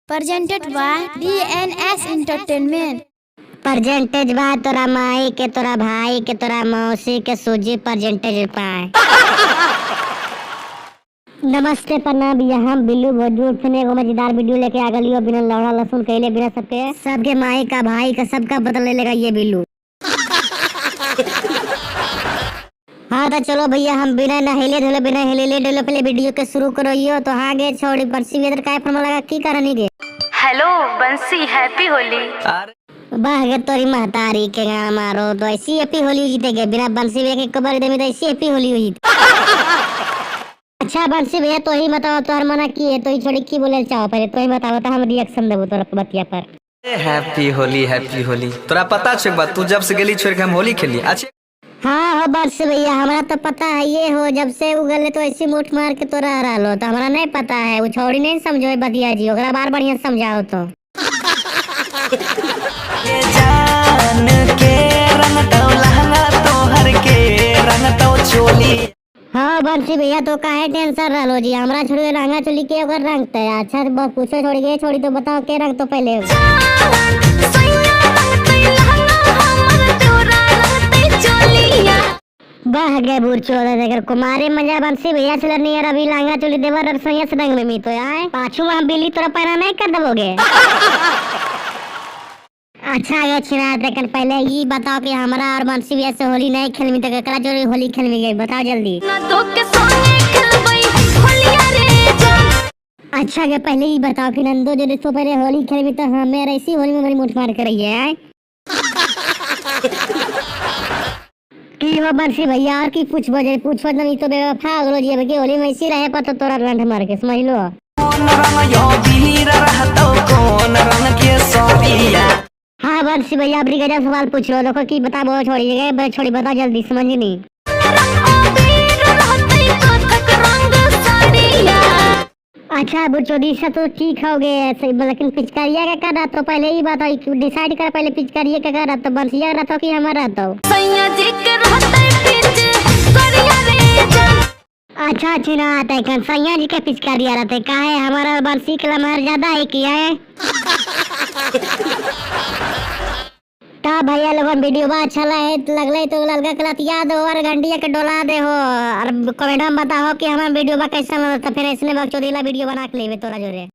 presented by DNS Entertainment। परजेंटेज बा तोरा माई के, तोरा भाई के, तोरा मौसी के सूजी परजेंटेज पाए। नमस्ते प्रणाम, यहाँ बिल्लू भोजपुर फिर एगो मजेदार वीडियो लेके आ गलियो बिना लौड़ा लहसुन कैले बिना सबके माई का भाई का सबका बदल ले लेगा ये बिल्लू। हाँ तो चलो भैया, हम बिना नहिले धोले बिना हिले डोले पहले वीडियो के शुरू करो यो। तो हाँ गे छोड़ी बरसी वेदर काय फॉर्मूला लगा की करनी गे। हेलो बंसी, हैप्पी होली। बाह गे तोरी महतारी के गाना मारो तो ऐसी हैप्पी होली जीते गे बिना बंसी भैया के कबर दे में तो ऐसी हैप्पी होली हुई। अच्छा बंसी भैया तो ही बताओ तोहर मना की है, तो ही छोड़ी की बोले चाहो पहले तो ही बताओ तो हम रिएक्शन देबो तोरा बतिया पर। Happy Holi happy Holi. तोरा पता छे बात, तू जब से गेली छोड़ के हम होली खेली। अच्छा हाँ हो बंसी भैया, हमरा तो पता है ये हो, जब से उगले तो ऐसी मुठ मार के तोरा हरा लो तो हमरा नहीं पता है। वो छोड़ी नहीं समझो बतिया जी, ओकरा बार बढ़िया समझाओ तो। ये जान के रंग तो लहंगा तोहर के रंग तो चोली। हाँ बंसी भैया तो काहे टेंशन रहो जी, हमरा छोड़ के लहंगा चोली के ओकर रंग ते अच्छा पूछो छोड़ के छोड़ी तो बताओ के रंग तो पहले। बाह गे बुरचो देकर कुमारी मजा बंसी भैया चल नहीं यार, अभी लहंगा चोली देवर और सैया से रंग में मी तो आए पाछू हम बिल्ली तोरा पैरा नहीं कर दबोगे। अच्छा गे छिना देकर पहले ये बताओ कि हमरा और बंसी भैया से होली नहीं खेलमी तो ककरा जोड़ी होली खेलमी गई बताओ जल्दी। अच्छा गे पहले ही बताओ कि नंदो जो सो पहले होली खेलमी तो हमें ऐसी होली में बड़ी मुठ मार कर रही है की हो बंसी भैया और की पूछबो जे पूछबो नहीं तो बेवफा अगलो जी के होली में इसी रहे पता तोरा लंठ मार के समझ लो। कौन रंग यो बीर रहतो कौन रंग के सोरिया। हाँ बंसी भैया अब गजब सवाल पूछ लो, देखो की बताओ छोड़ी छोड़ी बताओ जल्दी समझ नहीं। अच्छा बुचोदी से तो ठीक हो गए, लेकिन पिचकारिया का कर रहा तो पहले ही बताओ डिसाइड कर पहले पिचकारिया का कर रहा तो बंसिया रहा तो कि हमारा तो। अच्छा चिना आता है सैया जी का पिचकारिया रहते काहे हमारा बंसी के लमहर ज्यादा है किया है। का भैया लोगन वीडियो बा अच्छा लगले तो ललका कलत याद हो और घंटिया के डोला दे हो और कमेंट में बताओ कि हमारा वीडियो बा कैसा लगा, तो फिर इसने बकचोदीला वीडियो बना के लेवे तोरा जोरे।